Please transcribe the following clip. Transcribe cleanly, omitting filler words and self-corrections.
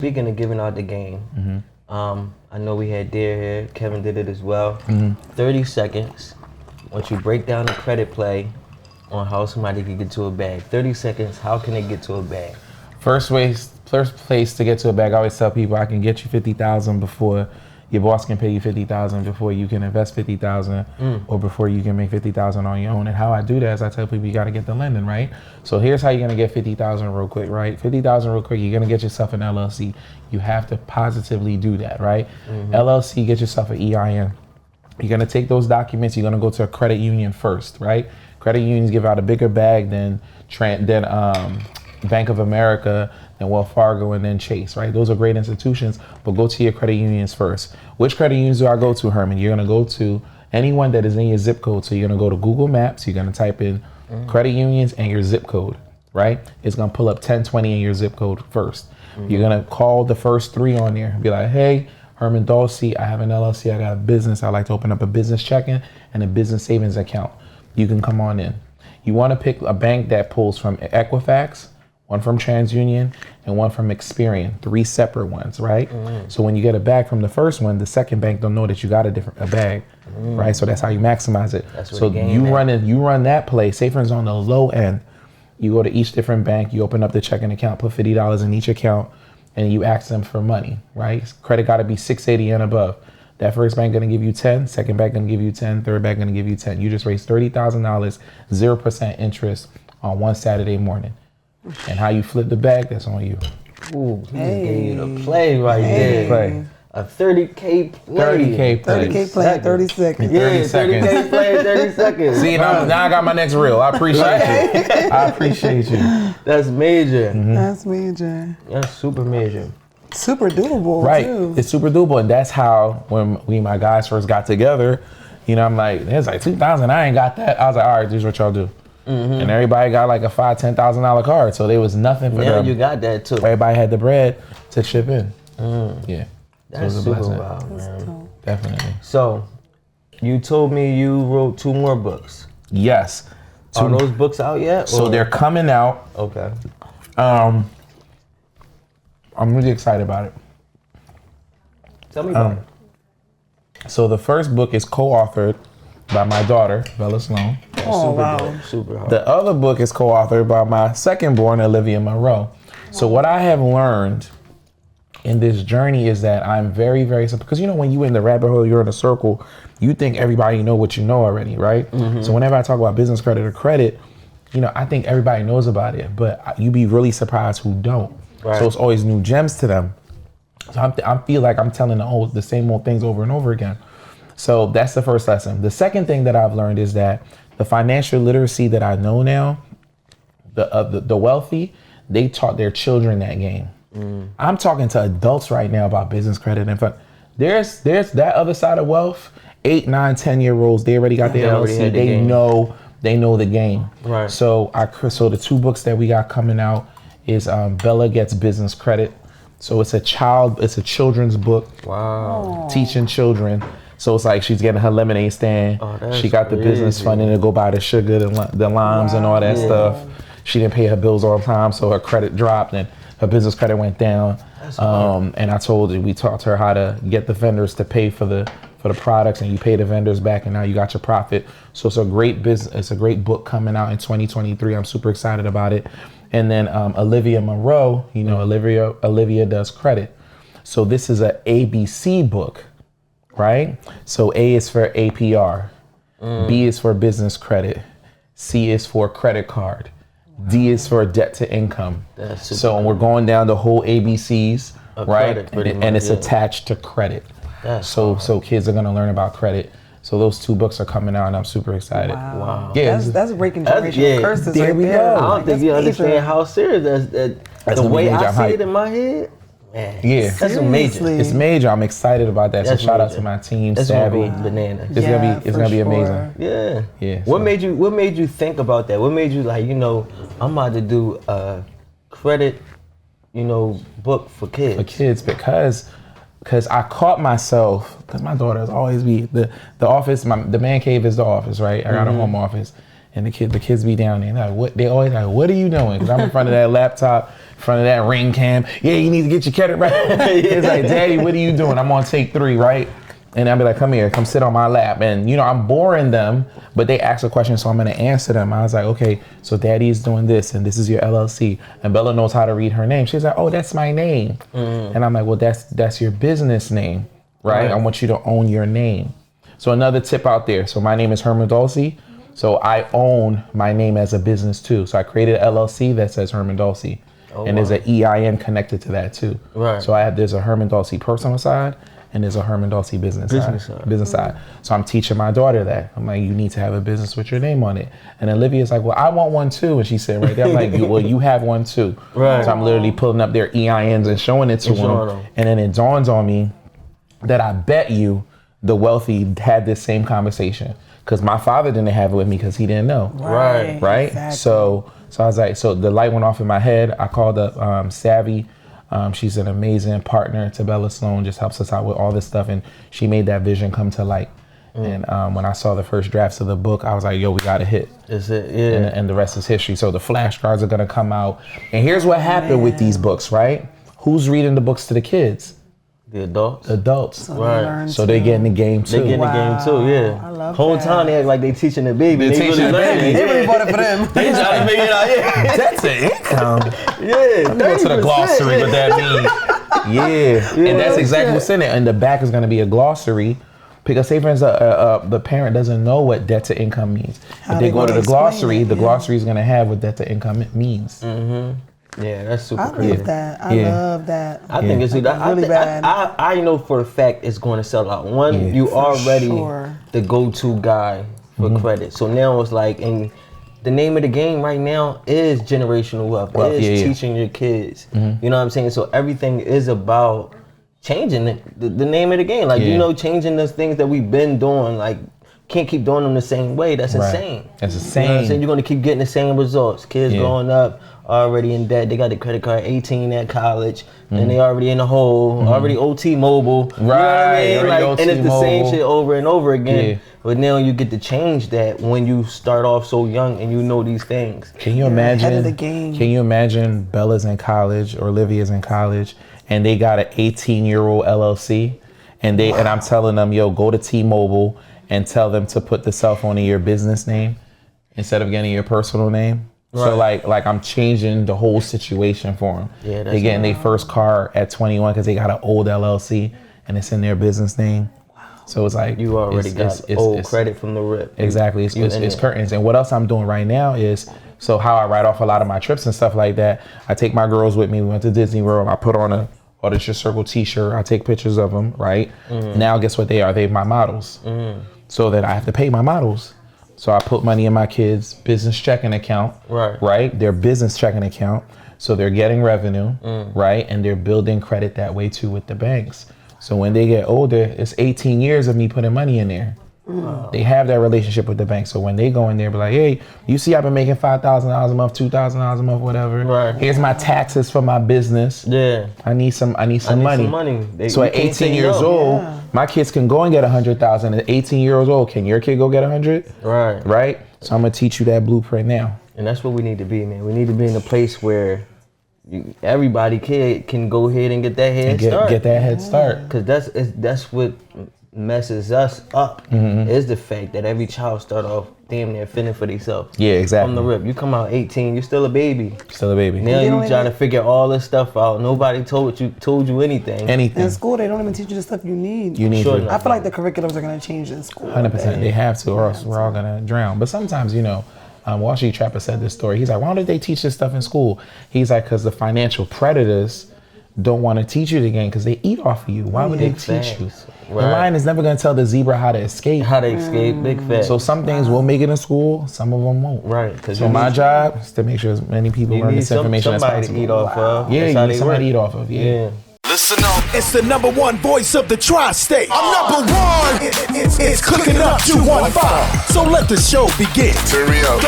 Speaking of giving out the game, I know we had Dare here. Kevin did it as well. 30 seconds. Once you break down the credit play on how somebody can get to a bag. 30 seconds, how can they get to a bag? First place to get to a bag, I always tell people I can get you $50,000 before your boss can pay you $50,000, before you can invest $50,000, or before you can make $50,000 on your own. And how I do that is I tell people you got to get the lending, right? So here's how you're gonna get $50,000 real quick, right? $50,000 real quick. You're gonna get yourself an LLC. You have to positively do that, right? LLC, get yourself an EIN. You're gonna take those documents. You're gonna go to a credit union first, right? Credit unions give out a bigger bag than Bank of America, then Wells Fargo, and then Chase, right? Those are great institutions, but go to your credit unions first. Which credit unions do I go to, Herman? You're gonna go to anyone that is in your zip code. So you're gonna go to Google Maps, you're gonna type in credit unions and your zip code, right? It's gonna pull up 1020 in your zip code first. You're gonna call the first three on there and be like, hey, Herman Dulcie, I have an LLC, I got a business, I'd like to open up a business checking and a business savings account. You can come on in. You wanna pick a bank that pulls from Equifax, one from TransUnion, and one from Experian, 3 separate ones, right? So when you get a bag from the first one, the second bank don't know that you got a bag, right? So that's how you maximize it. So you run that play. Say for instance on the low end, you go to each different bank, you open up the checking account, put $50 in each account, and you ask them for money, right? Credit got to be 680 and above. That first bank gonna give you 10, second bank gonna give you 10, third bank gonna give you 10. You just raised $30,000, 0% interest on one Saturday morning. And how you flip the bag, that's on you. Ooh, he just gave you the play right there. Play. A 30K play. 30K play. 30K play in 30 seconds. Yeah, 30 seconds. 30K play in 30 seconds. See, now I got my next reel. I appreciate you. I appreciate you. That's major. That's major. That's super major. Super doable, Right. too. It's super doable. And that's how, when we and my guys first got together, you know, I'm like, it's like 2,000, I ain't got that. I was like, all right, this is what y'all do. And everybody got like a $5,000, $10,000 card. So there was nothing for them. Yeah, you got that too. Everybody had the bread to chip in. Yeah. That's so it was a super blessing. wild, man. Definitely. So, you told me you wrote 2 more books. Yes. Are those books out yet? So they're coming out. Okay. I'm really excited about it. Tell me about it. So the first book is co-authored by my daughter, Bella Sloan. Oh, wow. Dope, super hard. The other book is co-authored by my second born, Olivia Monroe. So what I have learned in this journey is that I'm very, very simple. Because you know, when you're in the rabbit hole, you're in a circle, you think everybody know what you know already, right? So whenever I talk about business credit or credit, you know, I think everybody knows about it, but you be really surprised who don't. Right. So it's always new gems to them. So I feel like I'm telling the same old things over and over again. So that's the first lesson. The second thing that I've learned is that the financial literacy that I know now, the wealthy, they taught their children that game. I'm talking to adults right now about business credit and fun. There's that other side of wealth. 8, 9, 10-year-olds, they already got their LLC. They know the game. Right. So the 2 books that we got coming out is Bella Gets Business Credit. So it's a children's book. Wow. Teaching children. So it's like she's getting her lemonade stand. Oh, she got the business funding to go buy the sugar, the limes, and all that stuff. She didn't pay her bills all the time, so her credit dropped and her business credit went down. And we taught her how to get the vendors to pay for the products, and you pay the vendors back, and now you got your profit. So it's a great business. It's a great book coming out in 2023. I'm super excited about it. And then Olivia Monroe, you know, Olivia does credit. So this is a ABC book. Right? So A is for APR, B is for business credit, C is for credit card, D is for debt to income. So we're going down the whole ABCs, right? And it's attached to credit. So kids are gonna learn about credit. So those 2 books are coming out, and I'm super excited. Wow. Yeah, that's breaking generational curses right there. I don't think you understand how serious that's the way I see it in my head. Man, yeah, that's major. It's major. I'm excited about that. That's so shout major. out to my team, That's Savvy. banana. It's gonna be amazing. Yeah. Yeah. What made you think about that? What made you like, you know, I'm about to do a credit, you know, book for kids? For kids, because I caught myself, because my daughters always be the office. The man cave is the office, right? I got a home office. And the kids be down there. Like, what? They always like, what are you doing? Because I'm in front of that laptop, in front of that ring cam. Yeah, you need to get your credit right. It's like, Daddy, what are you doing? I'm on take 3, right? And I'll be like, come here, come sit on my lap. And, I'm boring them, but they ask a question, so I'm going to answer them. I was like, okay, so Daddy's doing this, and this is your LLC. And Bella knows how to read her name. She's like, oh, that's my name. And I'm like, well, that's your business name, right? I want you to own your name. So another tip out there. So my name is Herman Dulce. So I own my name as a business, too. So I created an LLC that says Herman Dulce. And there's an EIN connected to that, too. Right. So there's a Herman Dulce personal side, and there's a Herman Dulce business side. So I'm teaching my daughter that. I'm like, you need to have a business with your name on it. And Olivia's like, well, I want one too. And she said right there, I'm like, well, you have one too. Right. So I'm literally pulling up their EINs and showing it to them. And then it dawns on me that I bet you the wealthy had this same conversation. Because my father didn't have it with me because he didn't know. Right? Exactly. So I was like, so the light went off in my head. I called up Savvy. She's an amazing partner to Bella Sloan, just helps us out with all this stuff. And she made that vision come to light. And when I saw the first drafts of the book, I was like, yo, we got to hit. That's it, yeah. And the rest is history. So the flashcards are going to come out. And here's what happened with these books, right? Who's reading the books to the kids? The adults. Adults. Right. So they get in the game too. They get in the game too, yeah. I love Whole that. time they act like they teaching the baby. They teaching the baby. They really bought it for them. They trying to figure it out, yeah. That's an income. Yeah. Let me go to the glossary what that means. Yeah. And that's exactly what's in it. And the back is going to be a glossary. Because say for instance, the parent doesn't know what debt to income means. If they go to the glossary, the glossary is going to have what debt to income means. Yeah, that's super I crazy. love that. I love that. I think it's really bad. I know for a fact it's going to sell out. One, you already the go-to guy for credit. So now it's like, and the name of the game right now is generational wealth. It is teaching your kids. You know what I'm saying? So everything is about changing the name of the game. Like, changing those things that we've been doing. Like, can't keep doing them the same way. That's insane. That's insane. You know what I'm saying? You're going to keep getting the same results. Kids growing up, already in debt. They got the credit card, 18 at college, and they already in the hole, already OT mobile. Right. You know what I mean? Like, and it's the same mobile. shit over and over again. But now you get to change that when you start off so young and you know these things. Can you imagine? Ahead of the game. Can you imagine Bella's in college or Olivia's in college, and they got an 18-year-old LLC, and I'm telling them, yo, go to T-Mobile and tell them to put the cell phone in your business name instead of getting your personal name. Right. So like I'm changing the whole situation for them. Yeah, they're getting their first car at 21 because they got an old LLC and it's in their business name. Wow. So it's like you already got old credit from the rip. Exactly. It's curtains. And what else I'm doing right now is, so how I write off a lot of my trips and stuff like that, I take my girls with me. We went to Disney World. I put on a Auditor Circle t-shirt. I take pictures of them, right? Now guess what they are? They're my models. So that I have to pay my models. So I put money in my kids' business checking account, right? Their business checking account. So they're getting revenue, right? And they're building credit that way too with the banks. So when they get older, it's 18 years of me putting money in there. They have that relationship with the bank. So when they go in there, be like, hey, you see I've been making $5,000 a month, $2,000 a month, whatever. Right. Here's my taxes for my business. Yeah. I need some money. So at 18 years old, my kids can go and get 100,000. At 18 years old, can your kid go get 100? Right. Right? So I'm gonna teach you that blueprint now. And that's what we need to be, man. We need to be in a place where everybody can go ahead and get that head start. Get that head start. Because that's what messes us up is the fact that every child start off damn near fending for themselves. Yeah, exactly. From the rip. You come out 18, you're still a baby. Still a baby. Now you trying to figure all this stuff out. Nobody told you anything. In school, they don't even teach you the stuff you need. I feel like the curriculums are going to change in school. 100%. They have to, or else we're all going to drown. But sometimes, Wall Street Trapper said this story. He's like, why don't they teach this stuff in school? He's like, because the financial predators don't want to teach you the game because they eat off of you. Why would they teach you? Right. The lion is never going to tell the zebra how to escape. Big fat. So some things will make it in school, some of them won't. Right. So my job is to make sure as many people learn this information as possible. To eat off of. Yeah, you need somebody to eat off of. Yeah. Listen up. It's the #1 voice of the tri-state. I'm #1. It's cooking up 215. So let the show begin. Turn me up.